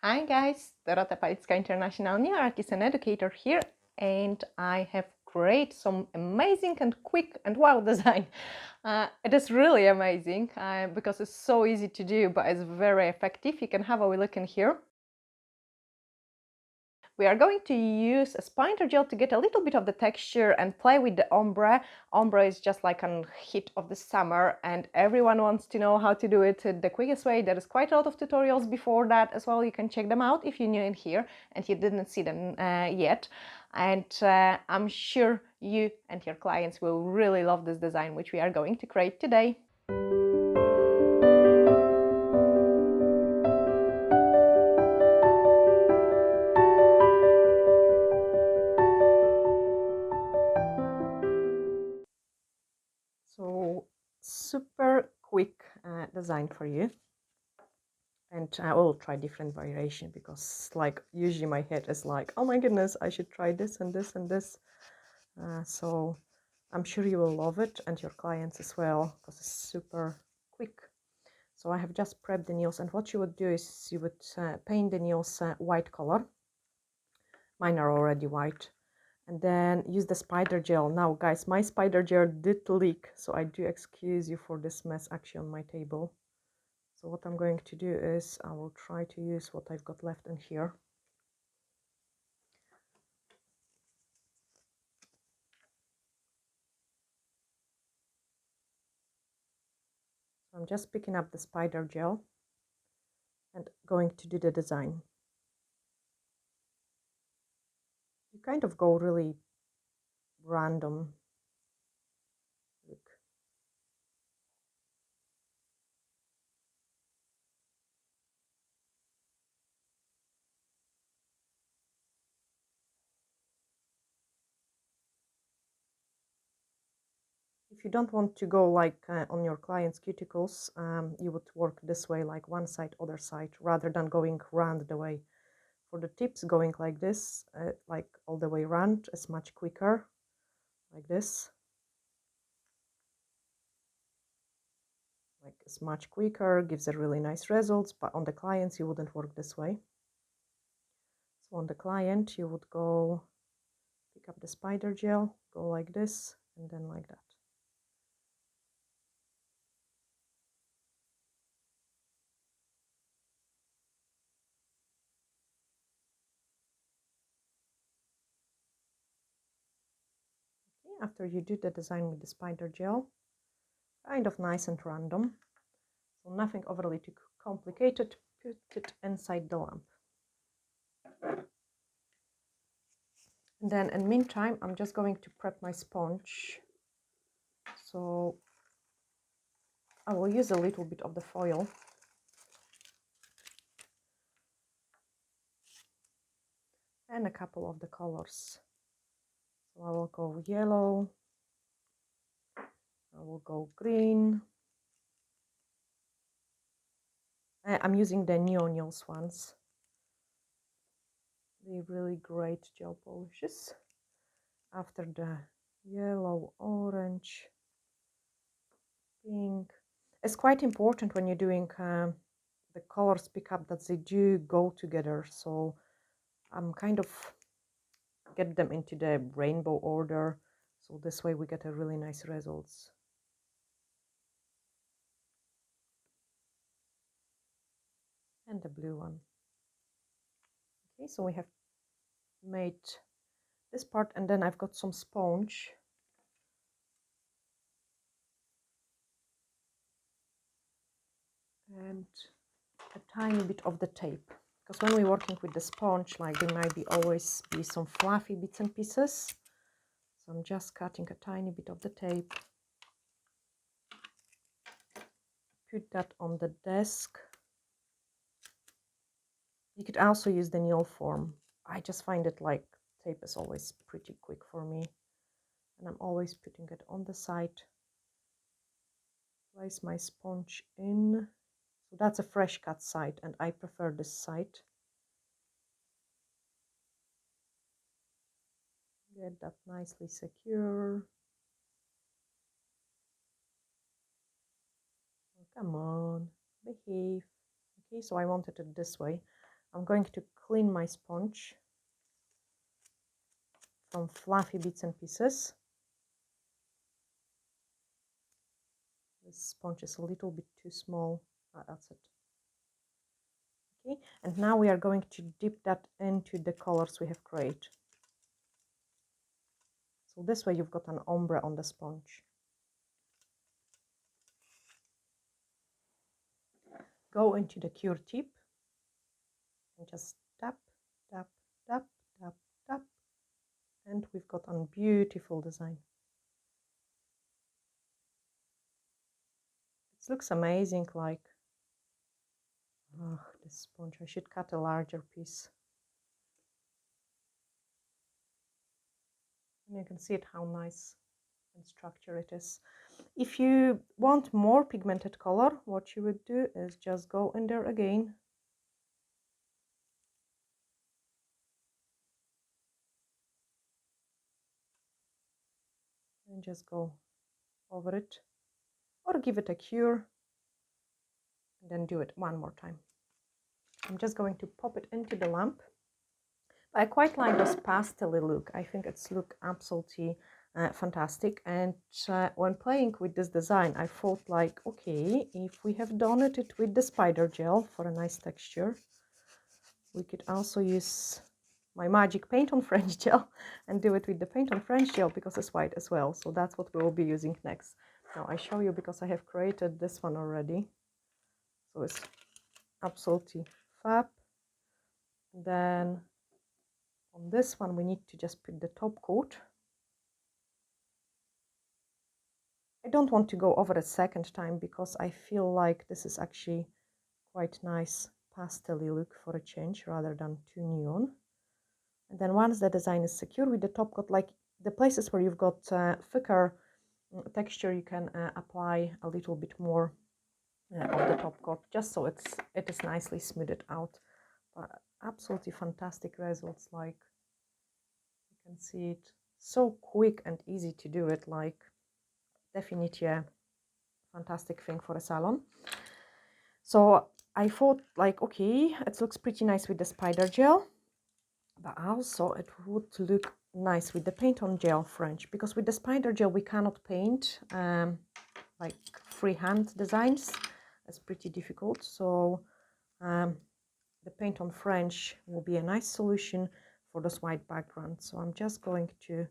Hi guys, Dorota Palicka, International New Artist and Educator here, and I have created some amazing and quick and wow design. It is really amazing because it's so easy to do, but it's very effective. You can have a look in here. We are going to use a spider gel to get a little bit of the texture and play with the ombre. Ombre is just like a hit of the summer and everyone wants to know how to do it the quickest way. There is quite a lot of tutorials before that as well. You can check them out if you're new in here and you didn't see them yet. And I'm sure you and your clients will really love this design which we are going to create today. So super quick design for you, and I will try different variation because like usually my head is like, oh my goodness, I should try this and this and this. So I'm sure you will love it and your clients as well because it's super quick. So I have just prepped the nails, and what you would do is you would paint the nails white color. Mine are already white. And then use the spider gel. Now guys, my spider gel did leak, so I do excuse you for this mess actually on my table. So what I'm going to do is I will try to use what I've got left in here. I'm just picking up the spider gel and going to do the design. You kind of go really random. Look. If you don't want to go like on your client's cuticles, you would work this way, like one side, other side, rather than going round the way. For the tips, going like this, like all the way around, is much quicker, like this. Like it's much quicker, gives a really nice results, but on the clients you wouldn't work this way. So on the client you would go pick up the spider gel, go like this, and then like that. Okay, after you do the design with the spider gel, kind of nice and random, so nothing overly too complicated, put it inside the lamp. And then in the meantime, I'm just going to prep my sponge. So I will use a little bit of the foil. And a couple of the colors. So I will go yellow, I will go green. I'm using the NeoNails ones. They're really great gel polishes. After the yellow, orange, pink. It's quite important when you're doing the colors pick up that they do go together. So I'm kind of get them into the rainbow order. So this way we get a really nice results. And the blue one. Okay, so we have made this part, and then I've got some sponge. And a tiny bit of the tape, because when we're working with the sponge, like there might be always be some fluffy bits and pieces. So I'm just cutting a tiny bit of the tape. Put that on the desk. You could also use the nail form. I just find it like tape is always pretty quick for me. And I'm always putting it on the side. Place my sponge in. So that's a fresh cut side, and I prefer this side. Get that nicely secure. Oh, come on, behave. Okay, so I wanted it this way. I'm going to clean my sponge from fluffy bits and pieces. This sponge is a little bit too small. That's it. Okay, and now we are going to dip that into the colors we have created. So this way you've got an ombre on the sponge. Go into the cure tip and just tap, tap, tap, tap, tap, and we've got a beautiful design. It looks amazing, like, oh, this sponge, I should cut a larger piece. And you can see it, how nice and structured it is. If you want more pigmented color, what you would do is just go in there again. And just go over it, or give it a cure, and then do it one more time. I'm just going to pop it into the lamp. I quite like this pastel look. I think it's look absolutely fantastic. And when playing with this design, I thought like, okay, if we have done it with the spider gel for a nice texture, we could also use my magic paint on French gel and do it with the paint on French gel, because it's white as well. So that's what we'll be using next. Now I show you because I have created this one already. So it's absolutely fab. Then on this one we need to just put the top coat. I don't want to go over a second time because I feel like this is actually quite nice pastel-y look for a change rather than too neon. And then once the design is secure with the top coat, like the places where you've got thicker texture, you can apply a little bit more of the top coat, just so it is nicely smoothed out. But absolutely fantastic results, like you can see it, so quick and easy to do it, like definitely a fantastic thing for a salon. So I thought like, okay, it looks pretty nice with the spider gel, but also it would look nice with the paint on gel French, because with the spider gel we cannot paint like freehand designs. It's pretty difficult. So the paint on French will be a nice solution for this white background. So I'm just going to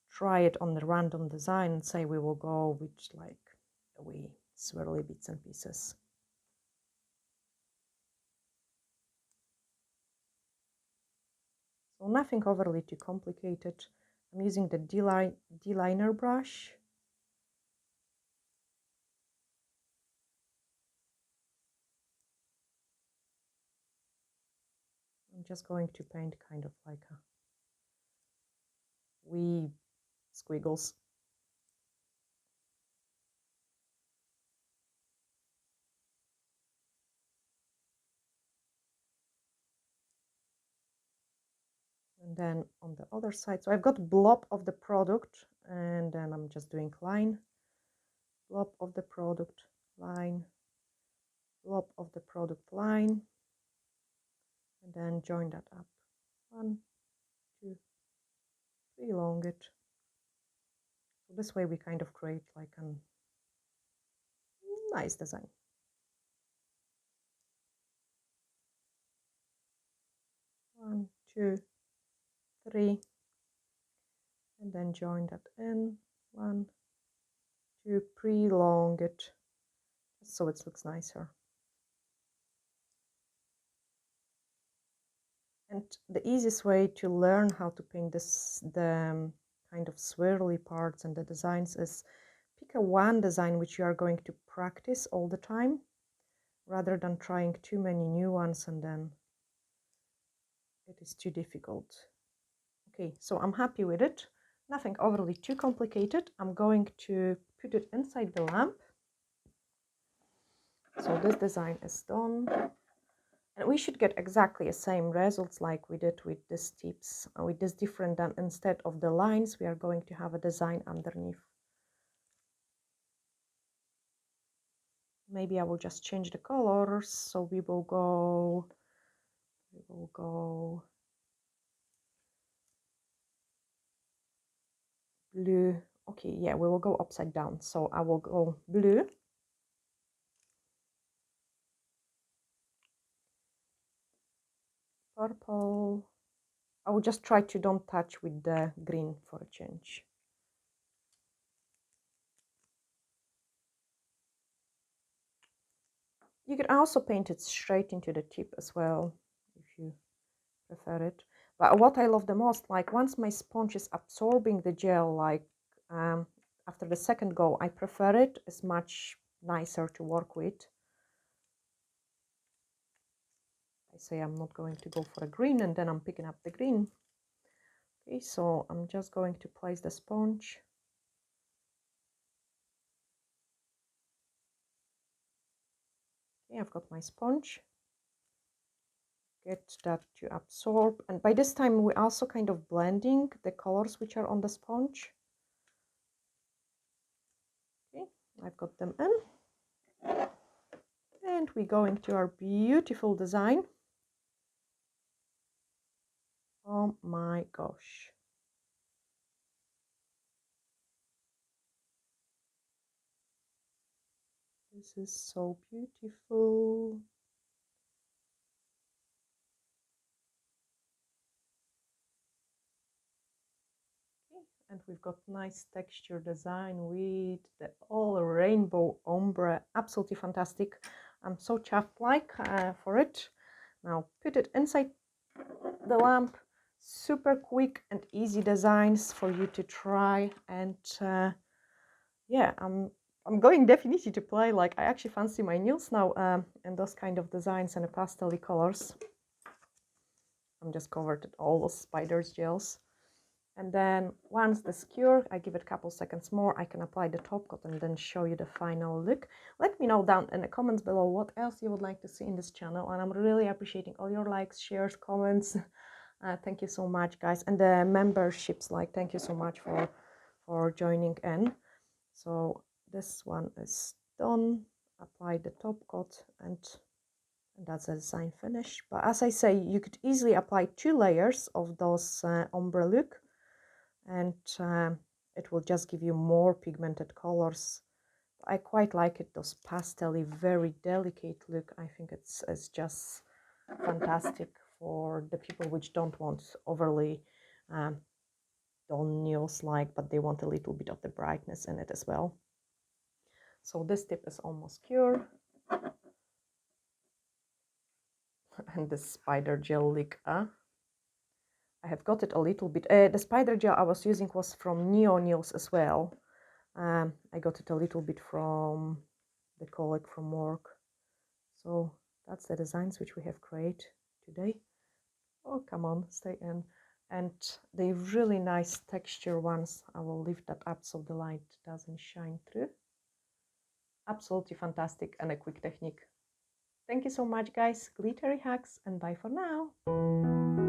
try it on the random design and say we will go with like a wee swirly bits and pieces. So nothing overly too complicated. I'm using the D-liner brush. I'm just going to paint kind of like a wee squiggles. And then on the other side, so I've got blob of the product, and then I'm just doing line, blob of the product, line, blob of the product, line, and then join that up. 1, 2, 3, elongate. So this way we kind of create like a nice design. One, 2, 3, and then join that in. 1, 2, pre-elongate, so it looks nicer. And the easiest way to learn how to paint the kind of swirly parts and the designs is pick a one design which you are going to practice all the time, rather than trying too many new ones and then it is too difficult. Okay, so I'm happy with it. Nothing overly too complicated. I'm going to put it inside the lamp. So this design is done. And we should get exactly the same results like we did with these tips. With this different, than instead of the lines, we are going to have a design underneath. Maybe I will just change the colors. So we will go we'll go blue. Okay, yeah, we will go upside down. So I will go blue, purple. I will just try to don't touch with the green for a change. You can also paint it straight into the tip as well, if you prefer it. But what I love the most, like once my sponge is absorbing the gel, like after the second go, I prefer it. It's much nicer to work with. I say I'm not going to go for a green, and then I'm picking up the green. Okay, so I'm just going to place the sponge. Okay, I've got my sponge. Get that to absorb, and by this time we're also kind of blending the colors which are on the sponge. Okay, I've got them in, and we go into our beautiful design. Oh my gosh. This is so beautiful. Okay, and we've got nice texture design with the all rainbow ombre. Absolutely fantastic. I'm so chuffed for it. Now put it inside the lamp. Super quick and easy designs for you to try, and yeah, I'm going definitely to play. Like I actually fancy my nails now in those kind of designs and the pastel colors. I'm just covered with all those spiders gels, and then once this cure, I give it a couple seconds more. I can apply the top coat and then show you the final look. Let me know down in the comments below what else you would like to see in this channel, and I'm really appreciating all your likes, shares, comments. Thank you so much, guys, and the memberships, like thank you so much for joining in. So this one is done. Apply the top coat, and that's the design finish. But as I say, you could easily apply 2 layers of those ombre look, and it will just give you more pigmented colors. I quite like it, those pastel-y, very delicate look. I think it's just fantastic for the people which don't want overly dull nails, like, but they want a little bit of the brightness in it as well. So this tip is almost cured. And the spider gel leak. I have got it a little bit. The spider gel I was using was from NeoNails as well. I got it a little bit from the colleague from work. So that's the designs which we have created today. Oh, come on, stay in. And the really nice texture ones, I will lift that up so the light doesn't shine through. Absolutely fantastic and a quick technique. Thank you so much, guys. Glittery hacks, and bye for now.